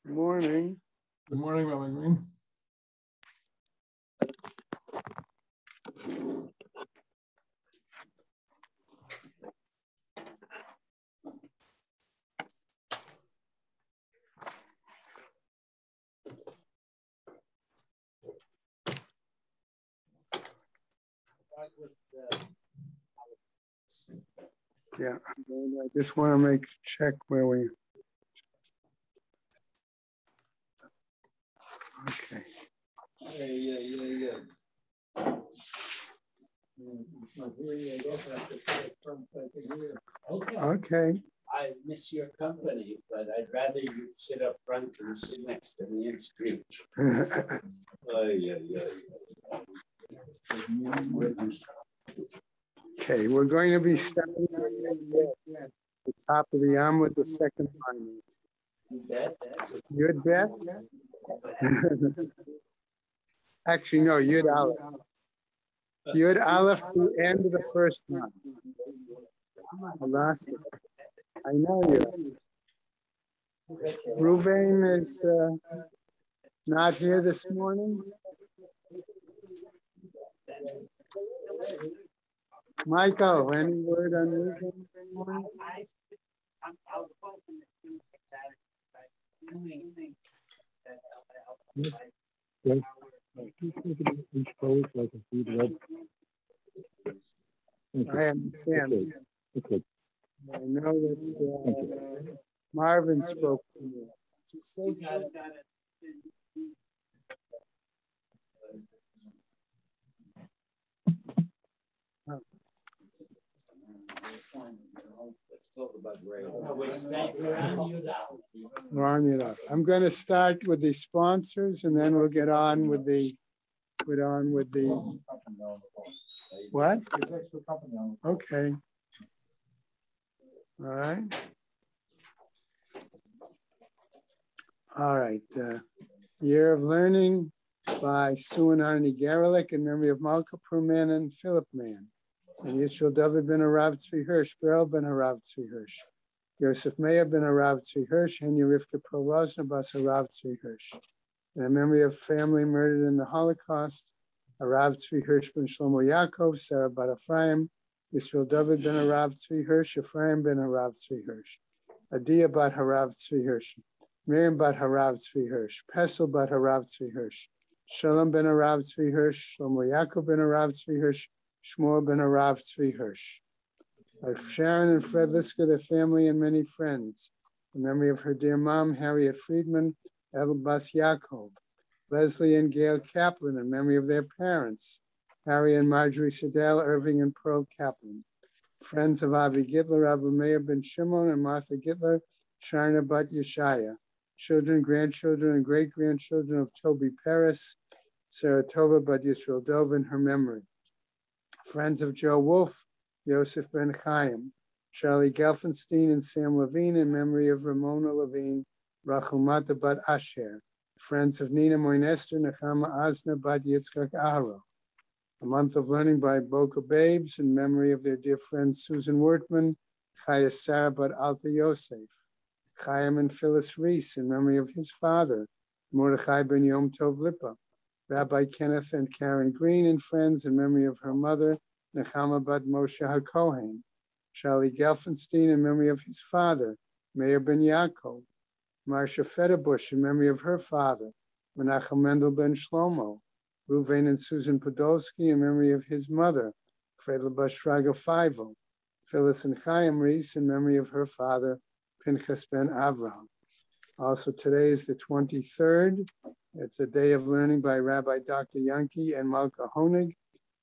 Good morning. Good morning, Rabbi Green. Yeah, I just want to check where we. Okay. Okay. I miss your company, but I'd rather you sit up front than sit next to me in street. Okay, we're going to be starting at the top of the arm with the second line. Yud bet? Actually, no, Yud Aleph. Yud Aleph, the end of the first line. I lost it. I know you. Ruvain is not here this morning. Michael, any word on Ruvain this morning? Yes. I understand. Okay. I know that Marvin spoke to me. I'm going to start with the sponsors, and then we'll get on with the what? Okay. All right. All right. Year of Learning by Sue and Arnie Gerlich in memory of Malka Pruman and Philip Mann. And Yisrael David ben Harav Tzvi Hirsch, Beryl ben Harav Tzvi Hirsch, Yosef Meir ben Harav Tzvi Hirsch, and Yerivka Prolozna bas Harav Tzvi Hirsch. In memory of family murdered in the Holocaust, Harav Tzvi Hirsch ben Shlomo Yaakov, Sarah bat Ephraim, Yisrael David ben Harav Tzvi Hirsch, Ephraim ben Harav Tzvi Hirsch, Adia bat Harav Tzvi Hirsch, Miriam bat Harav Tzvi Hirsch, Pesel bat Harav Tzvi Hirsch, Shalom ben Harav Tzvi Hirsch, Shlomo Yaakov ben Harav Tzvi Hirsch, Shmuel ben Harav Tzvi Hirsch. Of Sharon and Fred Liska, their family, and many friends. In memory of her dear mom, Harriet Friedman, El Bas Yaakov. Leslie and Gail Kaplan, in memory of their parents, Harry and Marjorie Siddell, Irving and Pearl Kaplan. Friends of Avi Gitler, Abu Meir ben Shimon and Martha Gitler, Sharna bat Yeshaya. Children, grandchildren, and great-grandchildren of Toby Paris, Sarah Tova bat Yisrael Dov in her memory. Friends of Joe Wolf, Yosef ben Chaim, Charlie Gelfenstein and Sam Levine in memory of Ramona Levine, Rachel Mata bat Asher. Friends of Nina Moinester, Nechama Asna bat Yitzchak Aharo. A month of learning by Boca Babes in memory of their dear friend Susan Wertman, Chaya Sarah bat Alta Yosef. Chaim and Phyllis Reese in memory of his father, Mordechai ben Yom Tov Lipa. Rabbi Kenneth and Karen Green and friends in memory of her mother, Nechama bat Moshe HaKohen. Charlie Gelfenstein in memory of his father, Meir ben Yaakov. Marcia Federbush in memory of her father, Menachem Mendel ben Shlomo. Ruvain and Susan Podolsky in memory of his mother, Fredel Bashraga Feivel. Phyllis and Chaim Reese in memory of her father, Pinchas ben Avraham. Also today is the 23rd. It's a day of learning by Rabbi Dr. Yankee and Malka Honig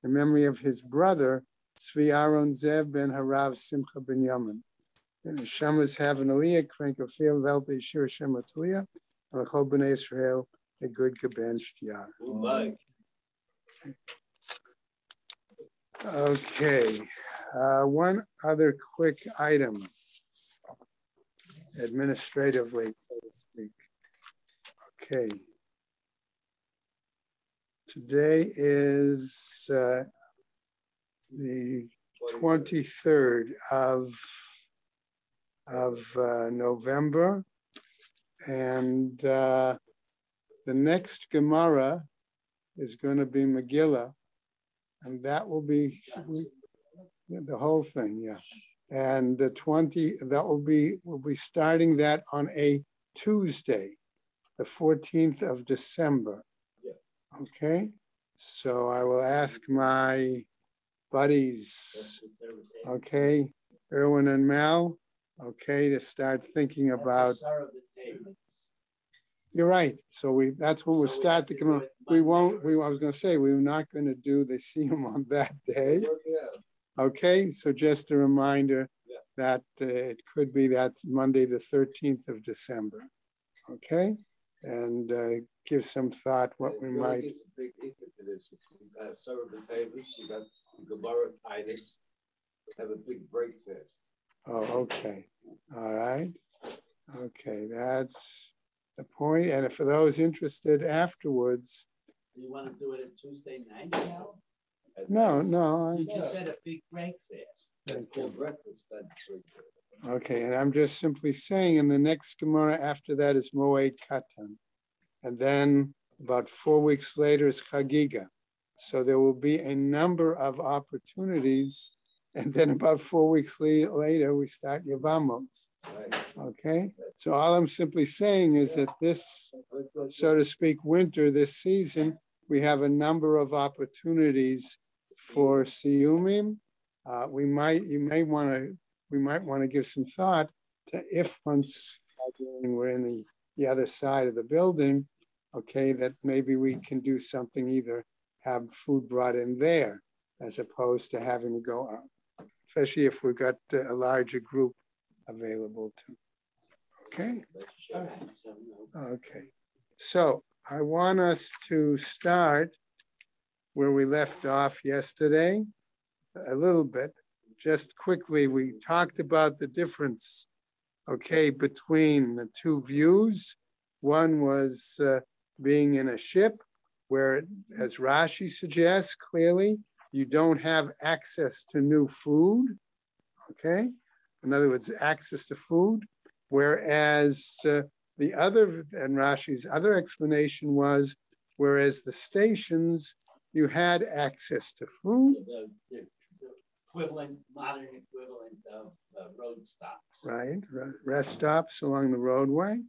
in memory of his brother, Tzvi Aaron Zev ben Harav Simcha ben Yamin. And the Shamas have an aliyah, crank of field, velte, shir Shem Atliya, and L'chol b'nei Israel, a good kaben shkiyar. Okay, one other quick item, administratively, so to speak. Okay. Today is the 23rd of November, And the next Gemara is going to be Megillah, and that will be the whole thing, yeah. And the 20, we'll be starting that on a Tuesday, the 14th of December. Okay, so I will ask my buddies, okay, Erwin and Mel, okay, to start thinking about. You're right. So that's when we'll start the Gemara. I was going to say, we're not going to do the Siyum on that day. Okay, so just a reminder that it could be that Monday, the 13th of December. Okay, and give some thought what we might. It's a big issue to this. Some of the tables, you got Gemara Titus, have a big breakfast. Oh, okay. All right. Okay, that's the point. And for those interested afterwards. Do you want to do it at Tuesday night now? No. You just said a big breakfast. That's called breakfast. Okay, and I'm just simply saying in the next Gemara after that is Moed Katan. And then about 4 weeks later is Chagiga. So there will be a number of opportunities. And then about 4 weeks later, we start Yavamos. Okay, so all I'm simply saying is that this, so to speak, winter, this season, we have a number of opportunities for Siyumim. We might want to give some thought to if once we're in the other side of the building, okay, that maybe we can do something, either have food brought in there as opposed to having to go out, especially if we've got a larger group available too. Okay. Okay. So I want us to start where we left off yesterday a little bit. Just quickly, we talked about the difference, okay, between the two views. One was being in a ship where, as Rashi suggests clearly, you don't have access to new food, okay? In other words, access to food, whereas the other, and Rashi's other explanation was, whereas the stations, you had access to food. The modern equivalent of road stops. Right, rest stops along the roadway.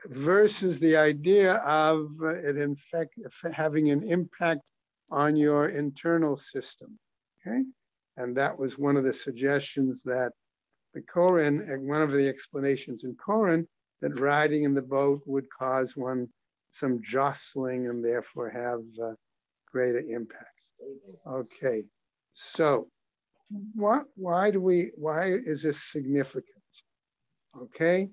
Versus the idea of it in fact having an impact on your internal system, okay? And that was one of the suggestions that the Koran, and one of the explanations in Koran, that riding in the boat would cause one some jostling and therefore have greater impact. Okay, so why is this significant? Okay,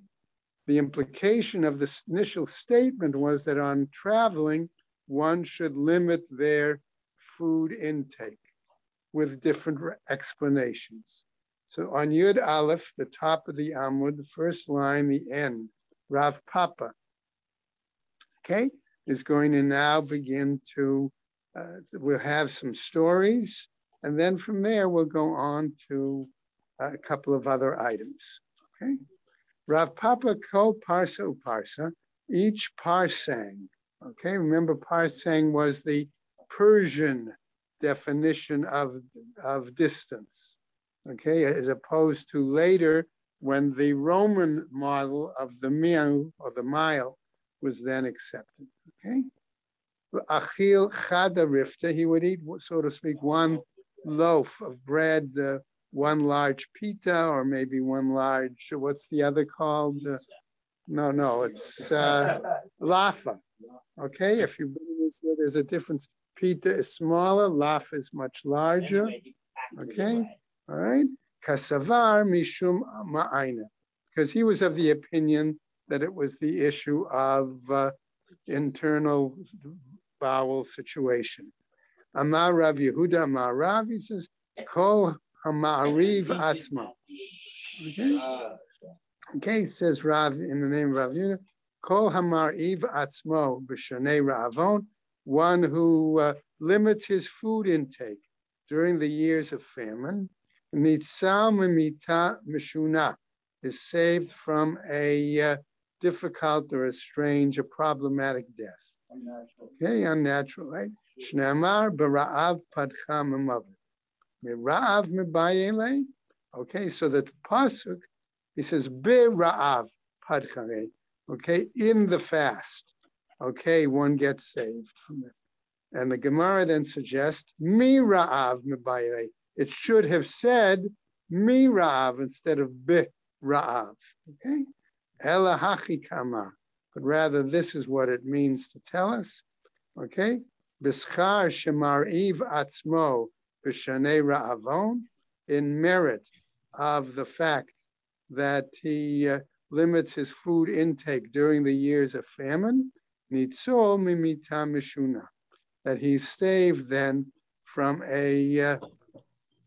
the implication of this initial statement was that on traveling, one should limit their food intake with different explanations. So on Yud Aleph, the top of the Amud, the first line, the end, Rav Papa, okay, is going to now begin to, we'll have some stories, and then from there we'll go on to a couple of other items, okay? Rav Papa called Parsa Uparsa, each parsang, okay? Remember, parsang was the Persian definition of distance, okay? As opposed to later when the Roman model of the mil, or the mile, was then accepted, okay? Achil chada rifta, he would eat, so to speak, one loaf of bread, one large pita, or maybe one large, what's the other called? No, it's lafa, okay? If you, there's a difference. Pita is smaller, lafa is much larger, okay? All right? Kasavar mishum ma'aina, because he was of the opinion that it was the issue of internal bowel situation. Amar Rav Yehuda Amar Rav, he says, Kol Hama'ariv Atzma. Okay, says Rav in the name of Rav Yehuda, Kol Hama'ariv Atzmo B'Shanei Ra'avon, one who limits his food intake during the years of famine, Mitzal Mimita Mishuna, is saved from a difficult or a strange, a problematic death. Unnatural. Okay, unnatural, right? Shnamar bara'av padcha memavet. Mira'av mebayele. Okay, so the pasuk, he says, Bira'av padcha. Okay, in the fast. Okay, one gets saved from it. And the Gemara then suggests, Mira'av mebayele. It should have said, Mira'av instead of Bira'av. Okay? Ela hachi kama. But rather, this is what it means to tell us. Okay? B'schar shemar'iv atzmo b'shanei ra'avon, in merit of the fact that he limits his food intake during the years of famine, nitzol mimita mishuna, that he's saved then from a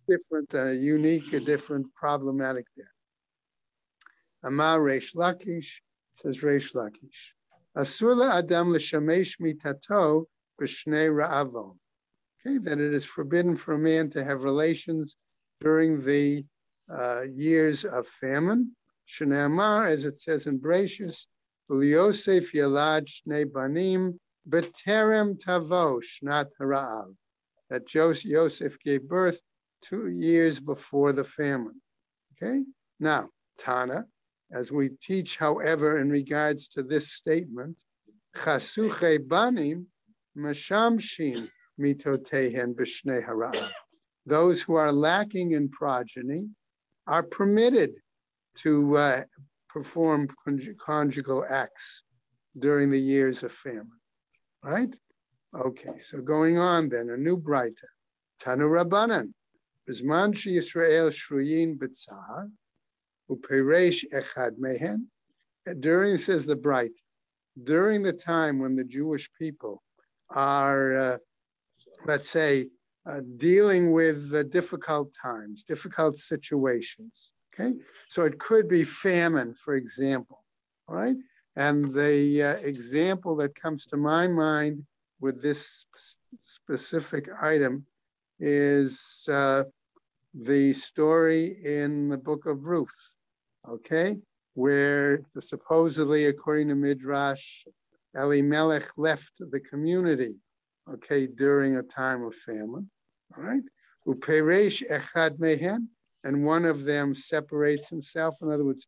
different, unique, a different problematic death. Amar Reish Lakish, says Reish Lakish, Asula Adam l'shamesh mitato b'shnei ra'avon. Okay, that it is forbidden for a man to have relations during the years of famine. Shneamar, as it says in Bereshis, Yosef yalad shnei banim b'terem tavo shnat ha'ra'av. That Joseph gave birth 2 years before the famine. Okay, now Tana, as we teach, however, in regards to this statement, chasuche banim mashamshin mitotehen b'shnei ha'ra'av. Those who are lacking in progeny are permitted to perform conjugal acts during the years of famine, right? Okay, so going on then, a new braita. Tanu Rabbanan, Bizman Yisrael shruyin b'tzar, u'peresh echad mehen. During, says the braita, during the time when the Jewish people are, let's say, dealing with difficult times, difficult situations, okay? So it could be famine, for example, all right? And the example that comes to my mind with this specific item is the story in the book of Ruth, okay? Where supposedly, according to Midrash, Elimelech left the community, okay, during a time of famine, all right? Uperesh echad mehen, and one of them separates himself. In other words,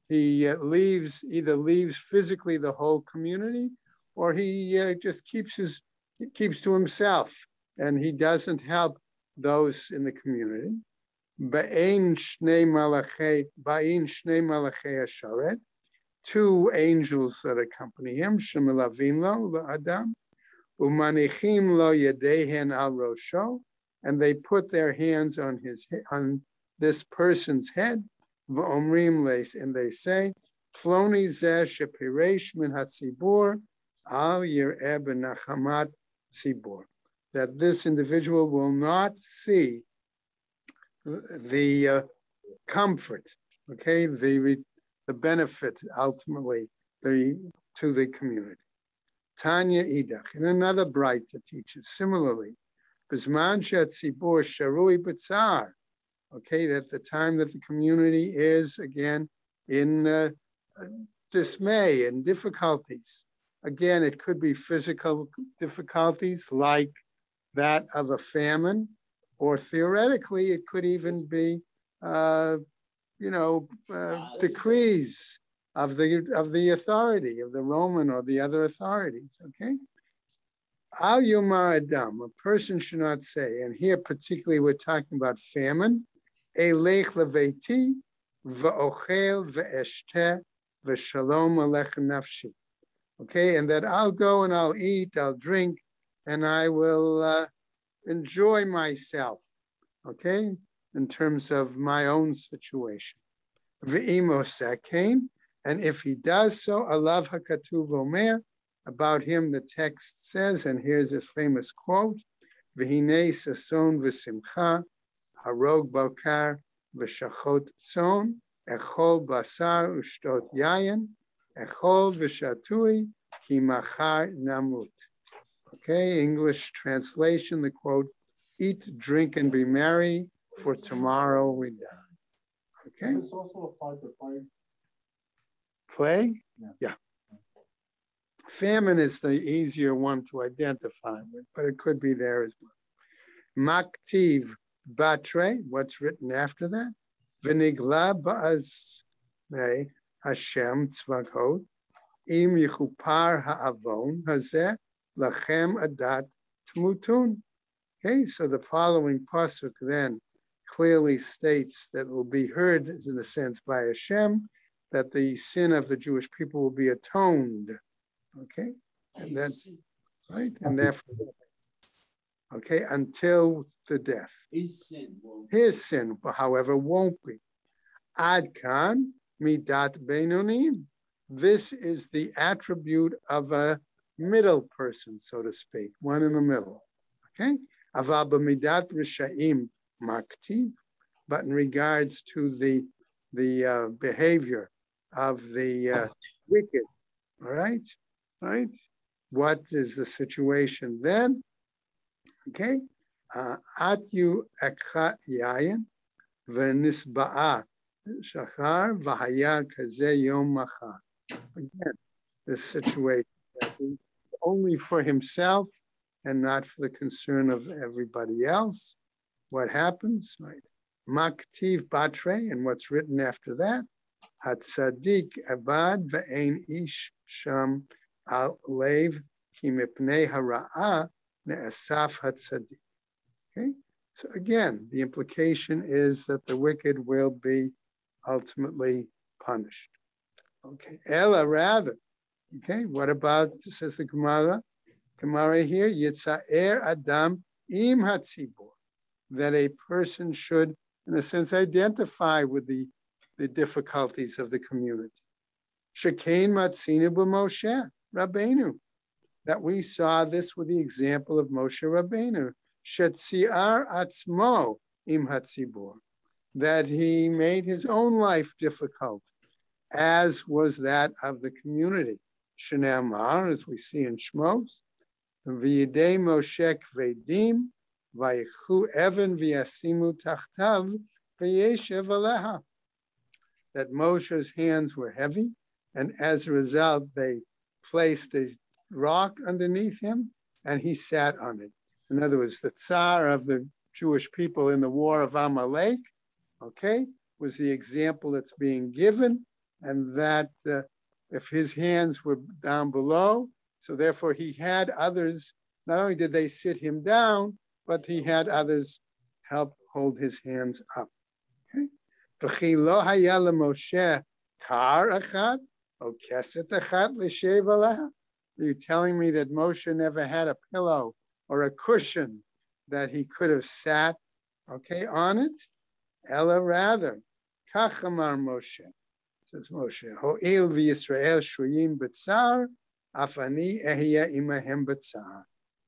he either leaves physically the whole community, or he just keeps to himself, and he doesn't help those in the community. Ba'in shnei malachei hasharet, 2 angels that accompany him, shemelavim lo la'adam, umanichim lo yedehen al rosho, and they put their hands on this person's head, v'omrim leis, and they say, ploni zeh shepiresh min hatzibur al yireh benachamat tzibur, that this individual will not see the comfort, okay, the benefit ultimately to the community. Tanya Idach, in another braita teaches similarly, Bizman she'atzibur sharui b'tzar, okay, that the time that the community is again in dismay and difficulties. Again, it could be physical difficulties like that of a famine, or theoretically, it could even be, decrees of the authority, of the Roman or the other authorities, okay? Al Yomar Adam, a person should not say, and here particularly we're talking about famine, Elech leveiti v'ochel v'eshteh v'shalom alech nafshi. Okay, and that I'll go and I'll eat, I'll drink, and I will enjoy myself, okay, in terms of my own situation. V'imo sakein, and if he does so, alav hakatuv omer, about him the text says, and here's this famous quote, V'hinei sason v'simcha, harog bakar v'shachot tzon, echol basar ushtot yayin, echol v'shatui ki machar namut. Okay, English translation, the quote, eat, drink, and be merry, for tomorrow we die. Okay? This also applies to Plague? Yeah. Yeah. Famine is the easier one to identify with, but it could be there as well. Maktiv batre, what's written after that? V'nigla ba'azmei Hashem tzvakot, im yichupar ha'avon hazeh lachem adat tmutun. Okay, so the following pasuk then clearly states that it will be heard, in a sense, by Hashem, that the sin of the Jewish people will be atoned. Okay, and that's right, and therefore, okay, until the death. His sin His sin, however, won't be. Ad kan midat beinonim. This is the attribute of a middle person, so to speak, one in the middle. Okay, aval b'midat rishaim maktiv, but in regards to the behavior of the wicked, all right, right. What is the situation then? Okay, atyu ekha yayin v'nisba'a shachar v'haya kazeh yom machar. Again, this situation that is only for himself and not for the concern of everybody else. What happens? Right. Maktiv batre, and what's written after that? Hatzadik abad ve'ein ish sham al lev ki mipnei hara'a ne'asaf hatzadik. Okay. So again, the implication is that the wicked will be ultimately punished. Okay. Ella rather. Okay. What about, says the Gemara here, Yitza'er Adam im hatzibur, that a person should, in a sense, identify with the difficulties of the community. Shekain matzinu b'Moshe Rabbeinu, that we saw this with the example of Moshe Rabbeinu. Shetziar atzmo im hatzibur, that he made his own life difficult, as was that of the community. Shnei Amar, as we see in Shmos, V'yidei Moshe kvedim, v'yichu even v'yasimu tachtav, v'yeshev aleha. That Moshe's hands were heavy, and as a result, they placed a rock underneath him, and he sat on it. In other words, the tsar of the Jewish people in the war of Amalek, okay, was the example that's being given, and that if his hands were down below, so therefore he had others, not only did they sit him down, but he had others help hold his hands up. Okay. V'chi lo haya leMoshe kar echad o keset echad l'shev aleha. Are you telling me that Moshe never had a pillow or a cushion that he could have sat, okay, on it? Ella rather, kach amar Moshe, says Moshe, ho'il v'Yisrael shuyim b'tzar, afani ehiyeh imahem b'tzar.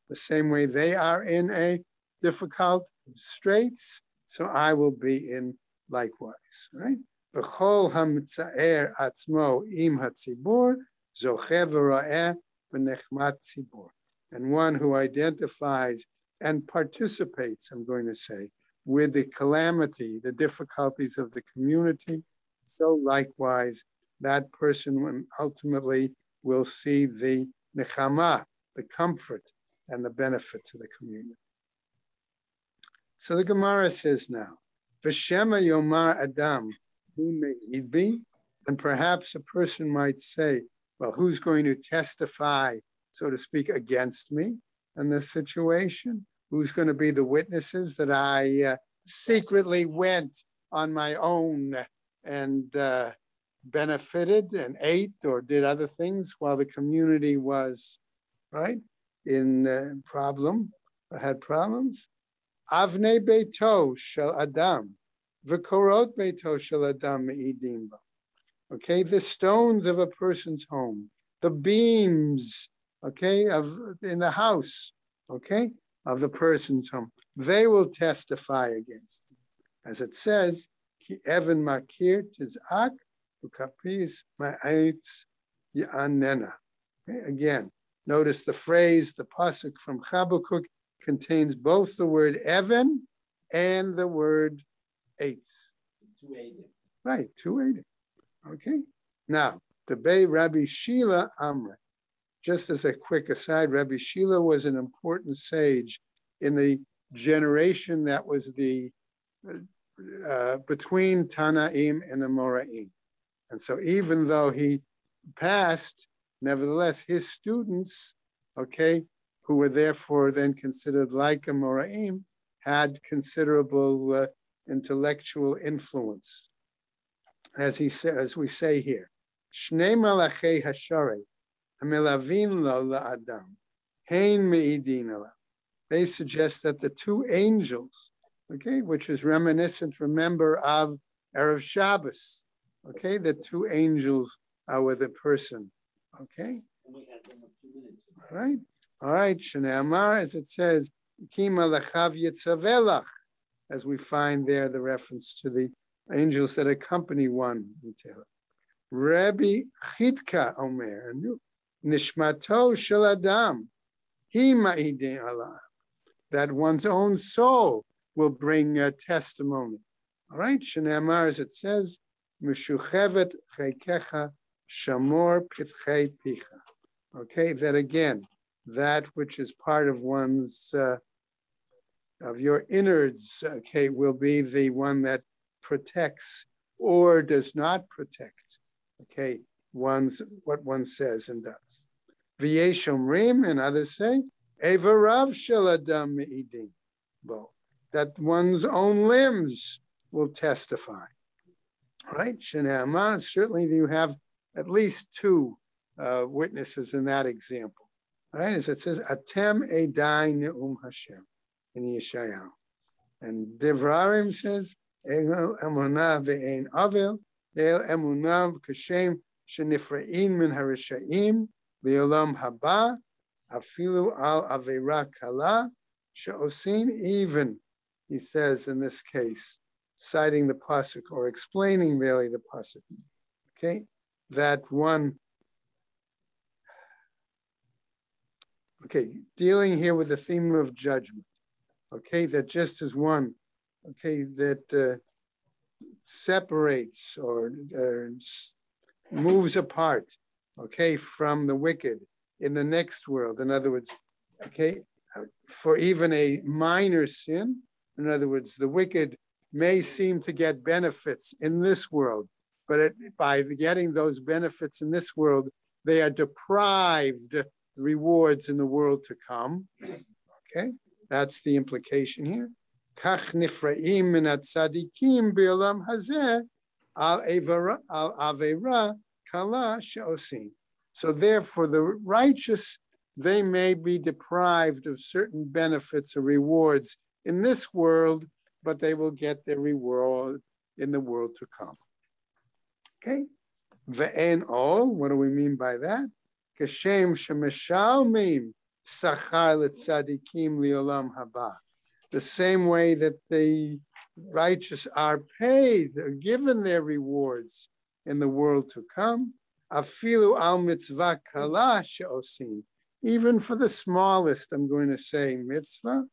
The same way they are in a difficult straits, so I will be in likewise, right? V'chol ha'mitzaer atzmo im hatzibur, zoche v'ra'eh v'nechmat tzibur. And one who identifies and participates, I'm going to say, with the calamity, the difficulties of the community, so likewise, that person ultimately will see the nechama, the comfort and the benefit to the community. So the Gemara says now, V'shema yomar adam, be, and perhaps a person might say, well, who's going to testify, so to speak, against me in this situation? Who's going to be the witnesses that I secretly went on my own and benefited and ate or did other things while the community was, right, in problem, or had problems? Avnei beito shel adam, v'korot beito shel adam me'idim bo. Okay, the stones of a person's home, the beams, okay, in the house, okay, of the person's home, they will testify against him. As it says, ki even makir tizak ukapis ma'aitz ya'anena. Okay, again, notice the phrase, the pasuk from Habakkuk contains both the word even and the word eitz. 280. Right, 280. Okay. Now, Debei Rabbi Shila Amre. Just as a quick aside, Rabbi Shila was an important sage in the generation that was the between Tanaim and Amoraim. And so even though he passed, nevertheless, his students, okay, who were therefore then considered like Amoraim, had considerable intellectual influence. As we say here, Shnei Malachei Hasharei, Hamelavin lo la'adam, hein me'idin alav. They suggest that the two angels, okay, which is reminiscent, remember, of Erev Shabbos, okay, the two angels are with a person, okay? We had them a few minutes ago. All right, Shnei Amar, as it says, Kima lechav yitzavelach, as we find there the reference to the angels that accompany one. Rabbi Chitka Omer, Nishmato shel Adam, hi ma'idin alav, that one's own soul will bring a testimony. All right, Shnei Amar, as it says, Meshuchevet cheikecha shamor pitchei picha. Okay, that again, that which is part of one's, of your innards, okay, will be the one that protects or does not protect, okay, what one says and does. V'yesh omrim, and others say, Evarav shel adam me'idin bo, that one's own limbs will testify. All right, Shnei Amar, certainly you have at least two witnesses in that example. All right, as it says, Atem edai ne'um Hashem in Yeshayahu. And Devarim says, El emunah ve'ein avel, El emunah kashem shenifra'in min harishaim, ve'olam haba, afilu al avera kala, she'osin, even, he says in this case, citing the pasuk or explaining really the pasuk, okay, that one, okay, dealing here with the theme of judgment, okay, that just as one, okay, that separates or moves apart, okay, from the wicked in the next world. In other words, okay, for even a minor sin, in other words, the wicked may seem to get benefits in this world, but by getting those benefits in this world, they are deprived rewards in the world to come. Okay, that's the implication here. Kach nifraim min atzadikim be'olam hazeh al avera kala she'osin. So therefore, the righteous, they may be deprived of certain benefits or rewards in this world, but they will get their reward in the world to come. Okay? Ve'en ol, what do we mean by that? Kashem shemeshalmim sachar letzadikim liolam haba. The same way that the righteous are paid, are given their rewards in the world to come. Afilu al mitzvah kala she'osin. Even for the smallest, I'm going to say mitzvah.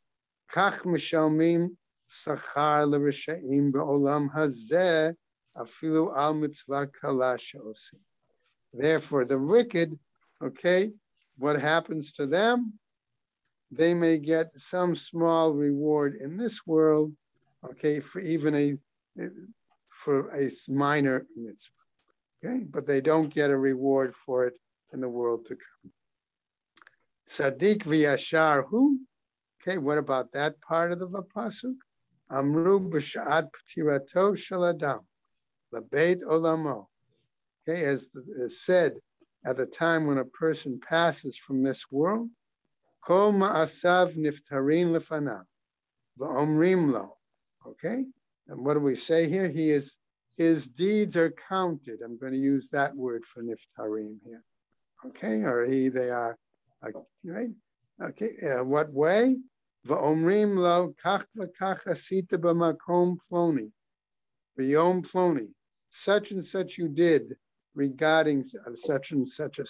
Kach mishalmim sachar l'rishaim be'olam hazeh afilu al mitzvah kala she'osin. Therefore, the wicked, okay, what happens to them? They may get some small reward in this world, okay, for even for a minor mitzvah, okay, but they don't get a reward for it in the world to come. Tzaddik v'yashar hu, okay, what about that part of the pasuk? Amru b'sha'at p'tirato shel adam, labeit olamo. Okay, as said, at the time when a person passes from this world, kol ma'asav niftarin lefanav, v'omrim lo. Okay, and what do we say here? His deeds are counted. I'm going to use that word for niftarim here. Okay, or they are, right? Okay, what way? V'omrim lo kach v'kach asita b'makom ploni, v'yom ploni. Such and such you did regarding such and such a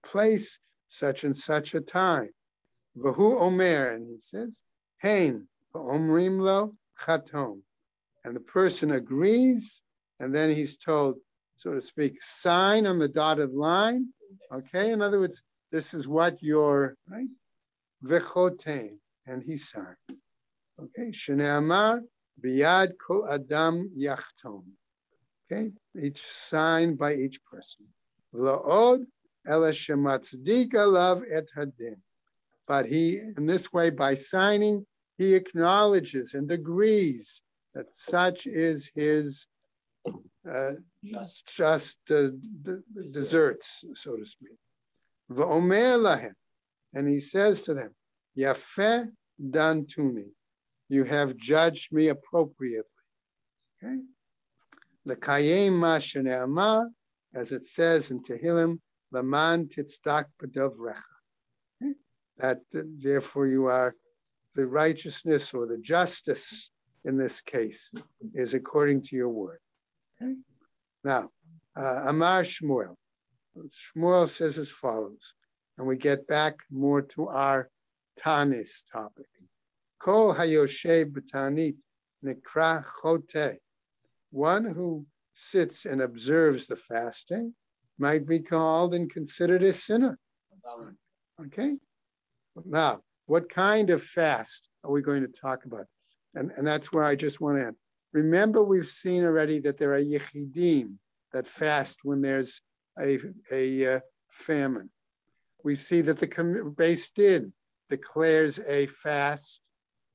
place, such and such a time. V'hu omer, and he says, hein, v'omrim lo chatom. And the person agrees, and then he's told, so to speak, sign on the dotted line. Okay, in other words, this is what your, right? Vechotein, and he signed. Okay, Shneamar biyad kol adam yachtom. Okay, each signed by each person. V'la'od ela shematzdik alav et hadin. But he, in this way, by signing, he acknowledges and agrees that such is his just deserts, so to speak. V'omer lahem, and he says to them, Yafeh dantuni, you have judged me appropriately. Okay? L'kayem ma shene'amar, as it says in Tehillim, Laman titzdak b'dovrecha. Okay? That therefore you are the righteousness or the justice in this case is according to your word. Okay? Now, Amar Shmuel. Shmuel says as follows, and we get back more to our Tanis topic. Kol hayoshev b'tanit nekra chote. One who sits and observes the fasting might be called and considered a sinner. Okay? Now, what kind of fast are we going to talk about? And that's where I just want to end. Remember, we've seen already that there are yechidim that fast when there's a famine. We see that the Beis Din declares a fast,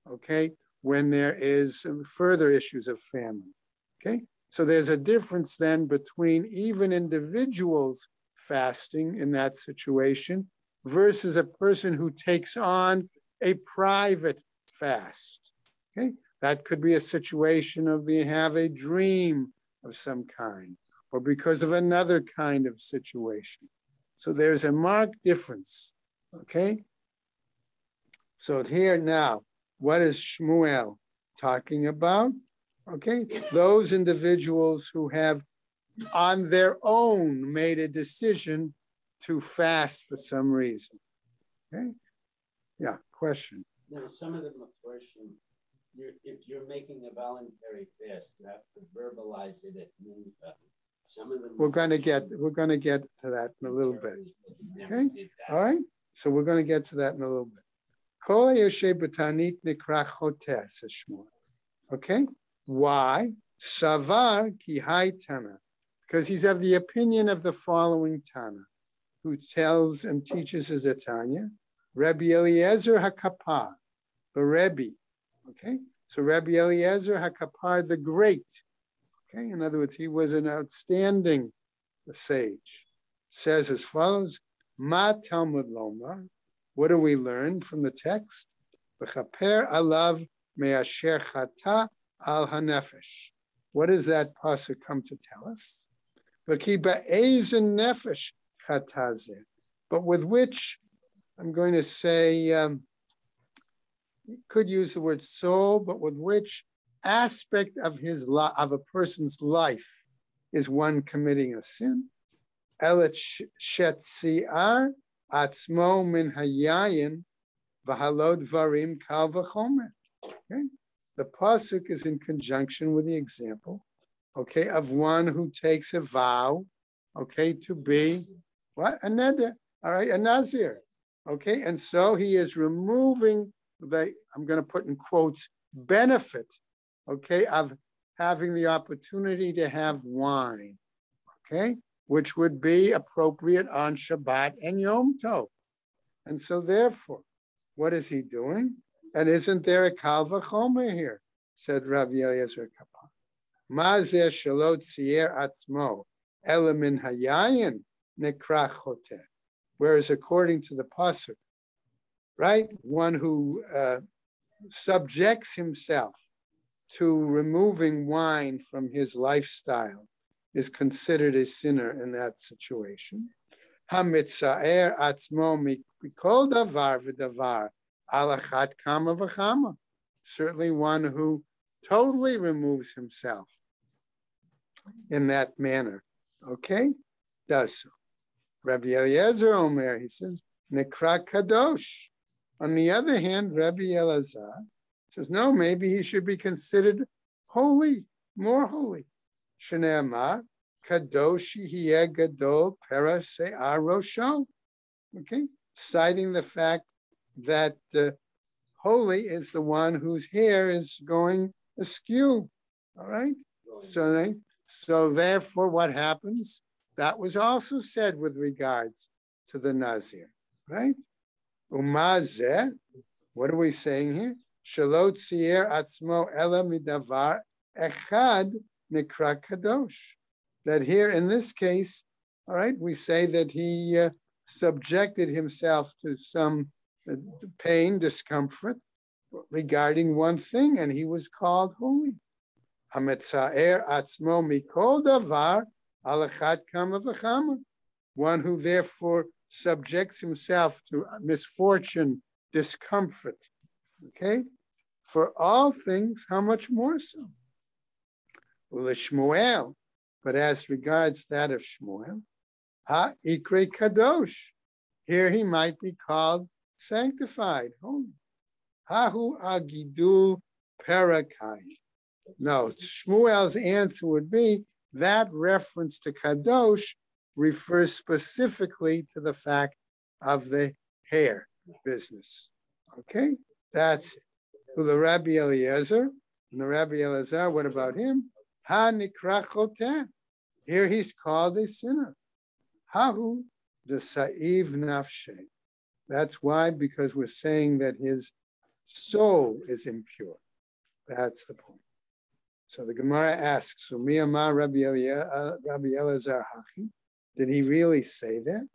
okay, when there is further issues of famine, okay? So there's a difference then between even individuals fasting in that situation versus a person who takes on a private fast, okay? That could be a situation of they have a dream of some kind or because of another kind of situation. So there's a marked difference, okay? So here now, what is Shmuel talking about? Okay, those individuals who have on their own made a decision to fast for some reason. Okay, yeah, question. Now, some of them are question. If you're making a voluntary fast, you have to verbalize it at noon. Some of them. We're going to get to that in a little bit. Okay, all right. So we're going to get to that in a little bit. Okay, why? Savar ki hai Tana, because he's of the opinion of the following Tana, who tells and teaches as a Tanya, Rabbi Eliezer HaKapar, the Rebbe. Okay, so Rabbi Eliezer HaKapar the Great. Okay, in other words, he was an outstanding sage. Says as follows: Ma Talmud Lomar. What do we learn from the text? V'chaper alav me'asher chata al hanefesh. What does that pasuk come to tell us? V'ki ba'ezen nefesh chata zeh. But with which, I'm going to say, you could use the word soul, but with which aspect of of a person's life is one committing a sin? Elet shetziar atzmo min hayayin v'halod varim kal v'chomer. Okay, the pasuk is in conjunction with the example, okay, of one who takes a vow, okay, to be what a neder, all right, a nazir, okay, and so he is removing the, I'm going to put in quotes, benefit, okay, of having the opportunity to have wine, okay, which would be appropriate on Shabbat and Yom Tov. And so therefore, what is he doing? And isn't there a kal v'chomer here? Said Rabbi Eliezer Kapar. Ma zeh shelo tzier atzmo ela min hayayin nekra choteh. Whereas according to the pasuk, right, one who subjects himself to removing wine from his lifestyle is considered a sinner in that situation. Hamitzaer atzmo mikol davar v'davar alachat kama v'chama. Certainly one who totally removes himself in that manner, okay, does so. Rabbi Eliezer Omer, he says, nekra kadosh. On the other hand, Rabbi Elazar says, no, maybe he should be considered holy, more holy. Shneamar, Kadoshi hiye gadol pera se'ar rosho. Okay, citing the fact that holy is the one whose hair is going askew. All right. So therefore, what happens? That was also said with regards to the Nazir, right? Umazeh, what are we saying here? Shalot tzier atzmo ela midavar echad nikra kadosh. That here in this case, all right, we say that he subjected himself to some pain, discomfort regarding one thing, and he was called holy. Hametzaer atzmo mikol davar alachat kama v'chama. One who therefore subjects himself to misfortune, discomfort. Okay? For all things, how much more so? Shmuel, but as regards that of Shmuel, ha ikre kadosh. Here he might be called sanctified, holy. Hahu agidul parakai. No, Shmuel's answer would be that reference to kadosh refers specifically to the fact of the hair business. Okay, that's it. The Rabbi Eliezer, and the Rabbi Eliezer, what about him? Ha nikra choteh. Here he's called a sinner. Hahu the sa'iv nafshe. That's why, because we're saying that his soul is impure. That's the point. So the Gemara asks, so miyama Rabbi Elazar hachi. Did he really say that?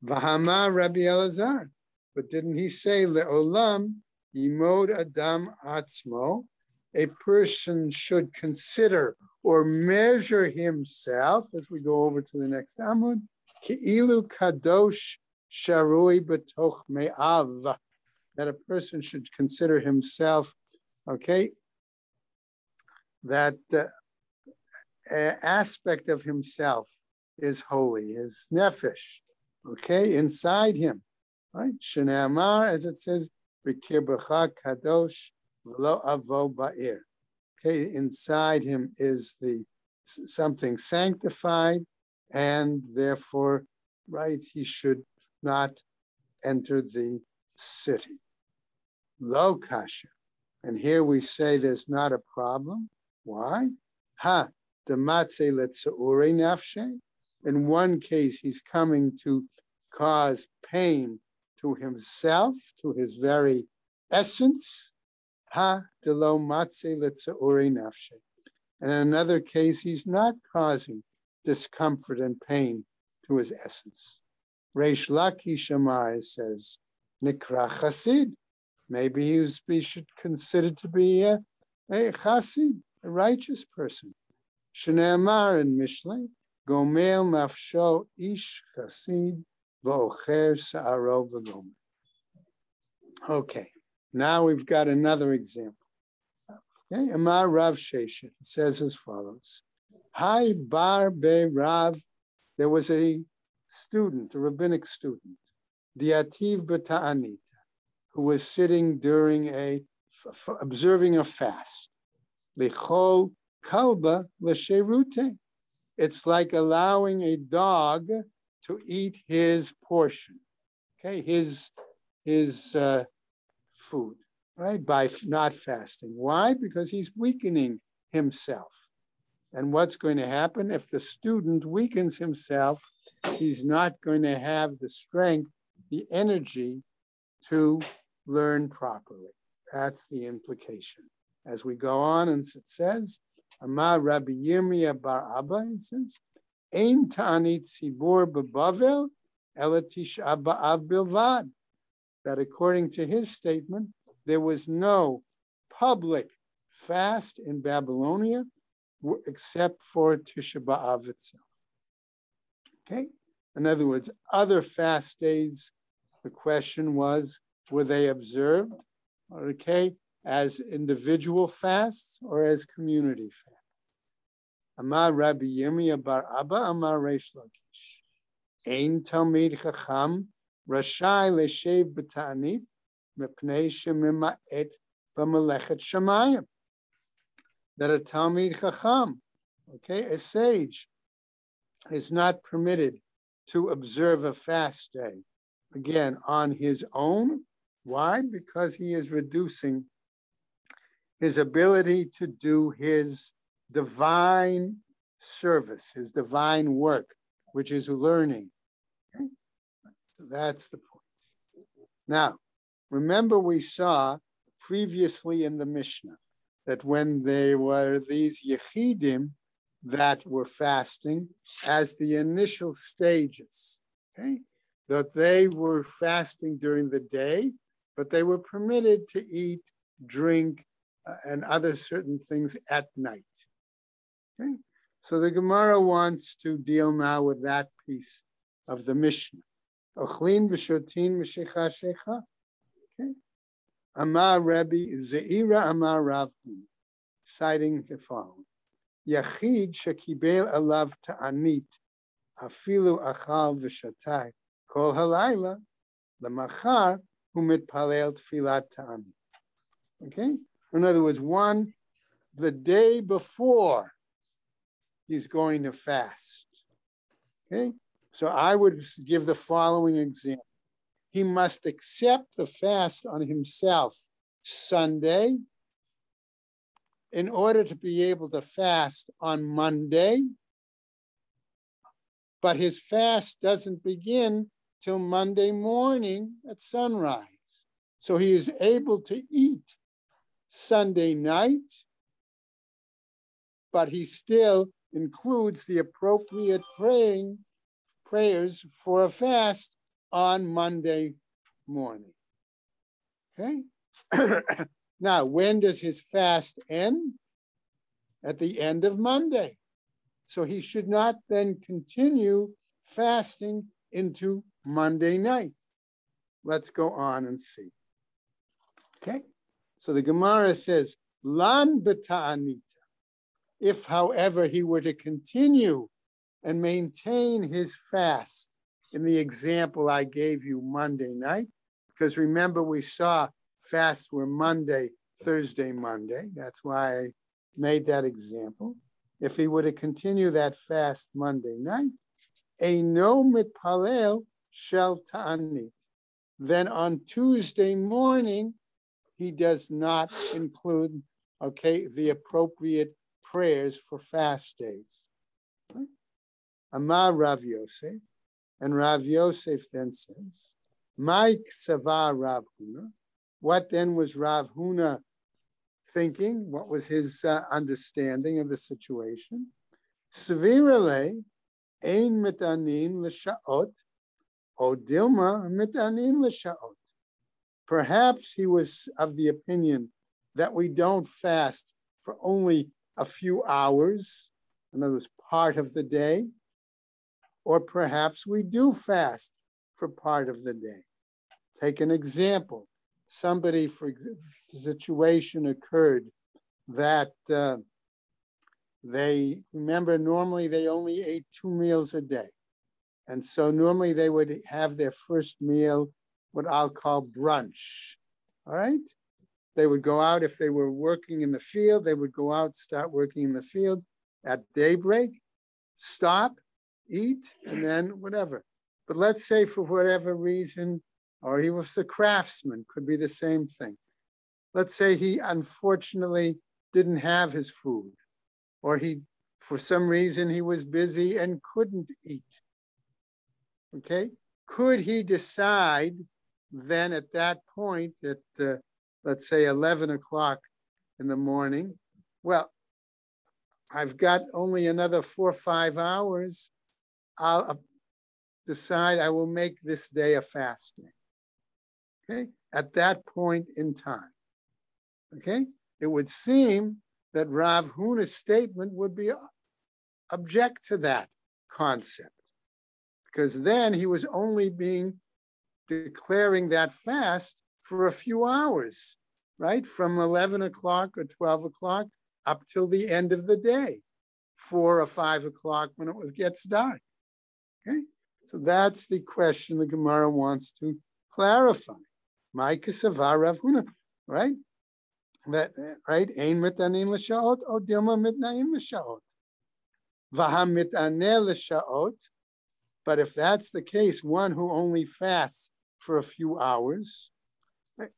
Vahama Rabbi Elazar. But didn't he say, le'olam yimod adam atzmo? A person should consider or measure himself, as we go over to the next Amud, ki'ilu kadosh sharui betoch me'av. That a person should consider himself, okay, that aspect of himself is holy, his nefesh, okay, inside him, right? Shnei Amar, as it says, v'kirbecha kadosh v'lo avo ba'ir. Okay, inside him is the something sanctified, and therefore, right, he should not enter the city. Lo kasha. And here we say there's not a problem. Why? Ha, dematze letzaure nafshe. In one case, he's coming to cause pain to himself, to his very essence. Ha, delo matze letzaure nafshe. And in another case, he's not causing discomfort and pain to his essence. Reish Lakish Amar says, Nikra Chasid. Maybe he should consider to be a Chasid, a righteous person. Shnei Amar in Mishlei, Gomel Nafsho Ish Chasid V'ocher Sa'aro V'gomer. Okay, now we've got another example. Okay, Amar Rav Sheshet, it says as follows. Hi Bar Be Rav, there was a student, a rabbinic student, Diativ B'Ta'anita, who was sitting during observing a fast. L'chol kalba l'sherute. It's like allowing a dog to eat his portion, okay, his food, right, by not fasting. Why? Because he's weakening himself. And what's going to happen if the student weakens himself? He's not going to have the strength, the energy to learn properly. That's the implication. As we go on, and it says, Amar Rabbi Yirmiyah bar Abba, it says, Ein ta'anit tzibur bebavel ela tisha b'av bilvad. That according to his statement, there was no public fast in Babylonia except for Tisha B'Av itself. Okay? In other words, other fast days, the question was, were they observed, okay, as individual fasts or as community fasts? Amar Rabbi Yirmiyah bar Abba, Amar Reish Lakish. Ein Talmid Chacham Rashai Leshev B'Ta'anit Mepnei Shemima'et B'Melechet Shamayim. That a Talmid Chacham, okay, a sage, is not permitted to observe a fast day, again, on his own. Why? Because he is reducing his ability to do his divine service, his divine work, which is learning. Okay? So that's the point. Now, remember we saw previously in the Mishnah that when there were these Yechidim that were fasting as the initial stages, okay, that they were fasting during the day, but they were permitted to eat, drink, and other certain things at night. Okay? So the Gemara wants to deal now with that piece of the Mishnah. Ochlin v'shotin v'shecha shecha. Okay. Amar Rabbi Zeira Amar Rav, citing the following: Yachid shekibel alav ta'anit afilu achal v'shatai kol halayla lemachar hu mitpalel tfilat ta'anit. Okay. In other words, one, the day before he's going to fast. Okay? So I would give the following example. He must accept the fast on himself Sunday in order to be able to fast on Monday, but his fast doesn't begin till Monday morning at sunrise. So he is able to eat Sunday night, but he still includes the appropriate prayers for a fast on Monday morning. Okay? Now, when does his fast end? At the end of Monday. So he should not then continue fasting into Monday night. Let's go on and see. Okay? So the Gemara says, Lan beta'anita. If, however, he were to continue and maintain his fast in the example I gave you Monday night, because remember we saw fasts were Monday, Thursday, Monday. That's why I made that example. If he were to continue that fast Monday night, Eino mitpalel shel ta'anit. Then on Tuesday morning, he does not include, okay, the appropriate prayers for fast days. Amar Rav Yosef, and Rav Yosef then says, Mike Savar Rav Huna. What then was Rav Huna thinking? What was his understanding of the situation? Sevirale, ein mitanin l'sha'ot, o dilma mitanin l'sha'ot. Perhaps he was of the opinion that we don't fast for only a few hours, in other words, part of the day, or perhaps we do fast for part of the day. Take an example. Somebody, for the situation occurred that they, remember, normally they only ate 2 meals a day. And so normally they would have their first meal, what I'll call brunch, all right? They would go out, if they were working in the field, they would go out, start working in the field at daybreak, stop, eat, and then whatever. But let's say for whatever reason, or he was a craftsman, could be the same thing. Let's say he unfortunately didn't have his food, or he, for some reason, he was busy and couldn't eat. Okay? Could he decide then at that point at, let's say 11 o'clock in the morning, well, I've got only another 4 or 5 hours. I'll decide I will make this day a fast day. Okay, at that point in time. Okay, it would seem that Rav Huna's statement would be object to that concept, because then he was only declaring that fast for a few hours, right? From 11 o'clock or 12 o'clock up till the end of the day, 4 or 5 o'clock when it gets dark. Okay, so that's the question the Gemara wants to clarify. Ma'ika savar Rav Huna, right? That right? Ein mitanin l'shaot or dilma mitnaim l'shaot. Vahamit'aneh l'sha'ot. But if that's the case, one who only fasts for a few hours,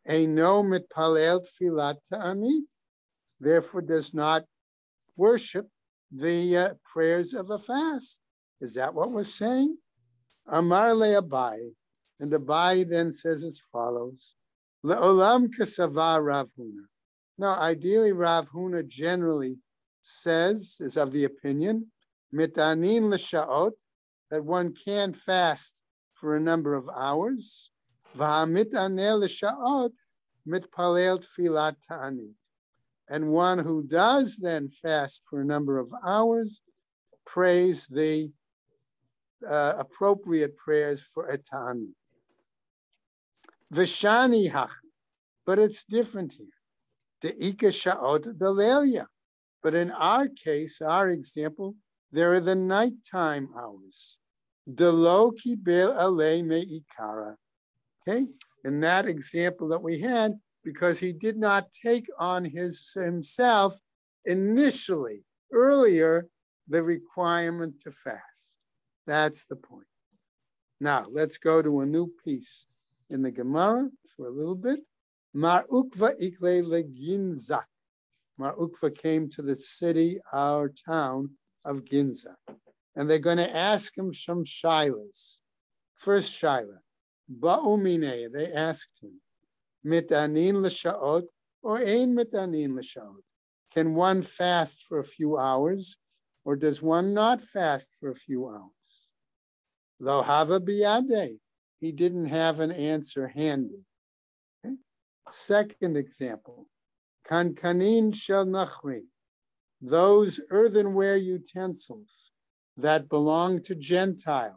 eino mitpalel tfilat ta'anit, therefore does not worship the prayers of a fast. Is that what we're saying? Amar le Abai, and Abai then says as follows: Le'olam kasava Rav Huna. Now, ideally, Rav Huna generally says, is of the opinion, mitanin l'sha'ot, that one can fast for a number of hours. V'hamitaneh l'sha'ot mitpalel tfilat ta'anit. And one who does then fast for a number of hours prays the appropriate prayers for a ta'anit. V'shani hach, but it's different here. De'ika sha'ot delelia. But in our case, our example, there are the nighttime hours. Delo kibel alei me'ikara. Okay, in that example that we had, because he did not take on himself initially, earlier, the requirement to fast. That's the point. Now, let's go to a new piece in the Gemara for a little bit. Mar Ukva ikle leginza. Mar Ukva came to the city, our town of Ginza. And they're going to ask him some shilas. First shilah, ba'umine, they asked him, mitanin l'sha'ot or ein mitanin l'sha'ot? Can one fast for a few hours or does one not fast for a few hours? Lo hava biyade, he didn't have an answer handy. Okay? Second example, kankanin shel nachrin, those earthenware utensils that belong to Gentiles,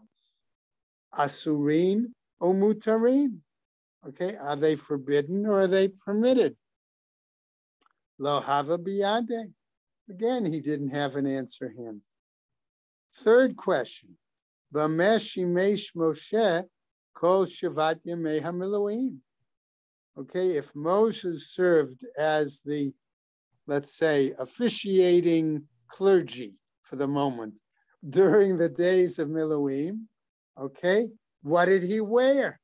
asurin or mutarin. Okay, are they forbidden or are they permitted? Lo hava biyade. Again, he didn't have an answer handy. Third question, b'meh shimesh Moshe kol shavat yemei hamiluim. Okay, if Moses served as the, let's say, officiating clergy for the moment during the days of Miluim, okay, what did he wear?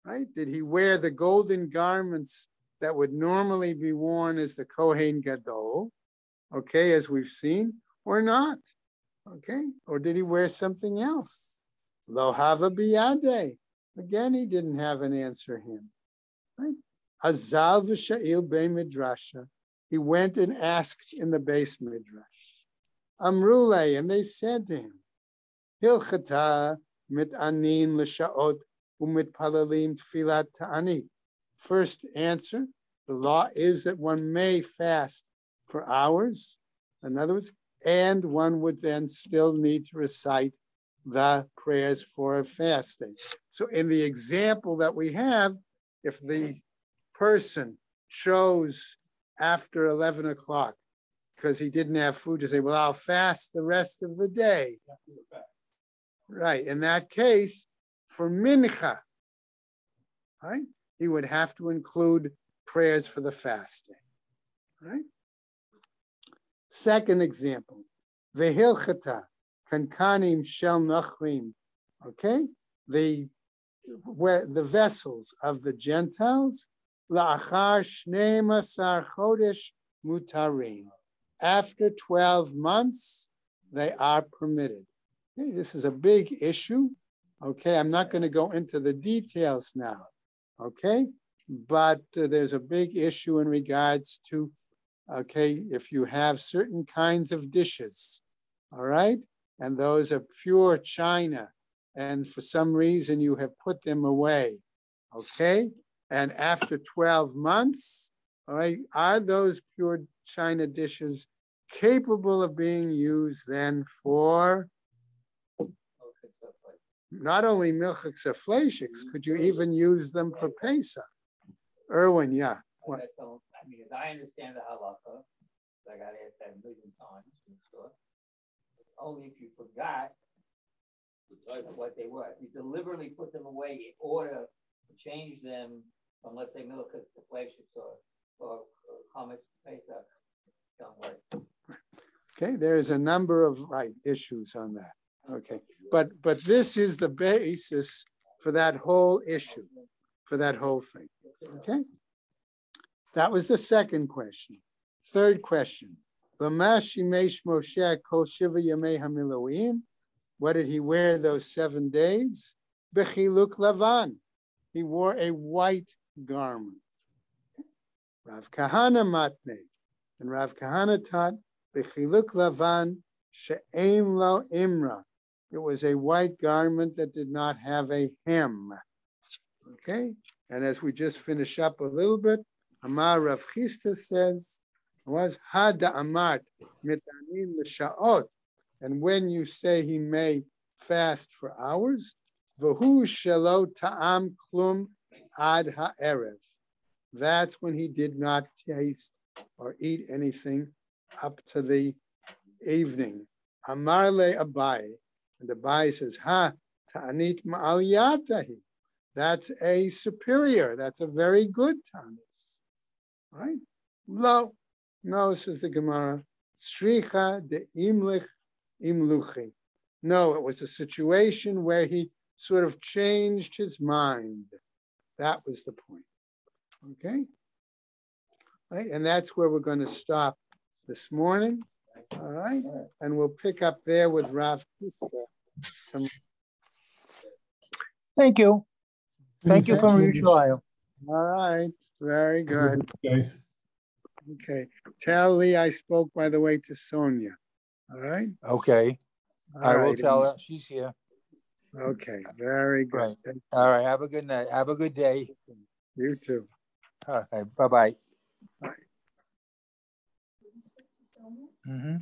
Right? Did he wear the golden garments that would normally be worn as the Kohen Gadol, okay, as we've seen, or not? Okay, or did he wear something else? Lo hava biyade. Again, he didn't have an answer him. Right? Azal v'sha'il be midrasha. He went and asked in the base midrash. Amrule, and they said to him, Hilchata mitanin l'sha'ot u'mitpalalim tfilat ta'anit. First answer, the law is that one may fast for hours. In other words, and one would then still need to recite the prayers for fasting. So in the example that we have, if the person chose after 11 o'clock because he didn't have food to say, well, I'll fast the rest of the day. Right, in that case, for mincha, right, he would have to include prayers for the fasting, right? Second example, vehilchata kankanim shel nachrim, okay? The vessels of the Gentiles, la'achar shnei masar chodesh mutarim. After 12 months, they are permitted. Okay, this is a big issue. Okay, I'm not going to go into the details now. Okay, but there's a big issue in regards to, okay, if you have certain kinds of dishes, all right, and those are pure china, and for some reason you have put them away, okay, and after 12 months, all right, are those pure china dishes capable of being used then for not only milchiks or fleishiks, could you even use them for Pesach? Erwin, yeah. What? I mean, as I understand the halacha, I got asked that a million times in store. It's only if you forgot what they were. If you deliberately put them away in order to change them from, let's say, milchiks to fleishiks or chametz to Pesach, don't worry. Okay, there's a number of issues on that. Okay, but this is the basis for that whole issue, for that whole thing. Okay, that was the second question. Third question. What did he wear those 7 days? Bechiluk lavan. He wore a white garment. Rav Kahana matne. And Rav Kahana taught Bechiluk lavan she'em lo imra. It was a white garment that did not have a hem. Okay? And as we just finish up a little bit, Amar Rav Chisda says, was Hada Amart mitanim l'sha'ot. And when you say he may fast for hours, v'hu shelo ta'am klum ad ha'erev. That's when he did not taste or eat anything up to the evening. Amar le Abai. And Abai says, ha ta'anit ma'al yatahi. That's a superior. That's a very good tanis. Right? Lo. No, says the Gemara. Sricha de imlich imluchi. No, it was a situation where he sort of changed his mind. That was the point. Okay? Right? And that's where we're going to stop this morning. All right? And we'll pick up there with Rav Chisda. Thank you. Thank you for your trial. All right. Very good. Okay. Okay. Tell Lee I spoke, by the way, to Sonia. All right? Okay. All I right. will tell her. She's here. Okay. Very good. Right. All right. Have a good night. Have a good day. You too. All right. Bye-bye. Bye. Mm-hmm.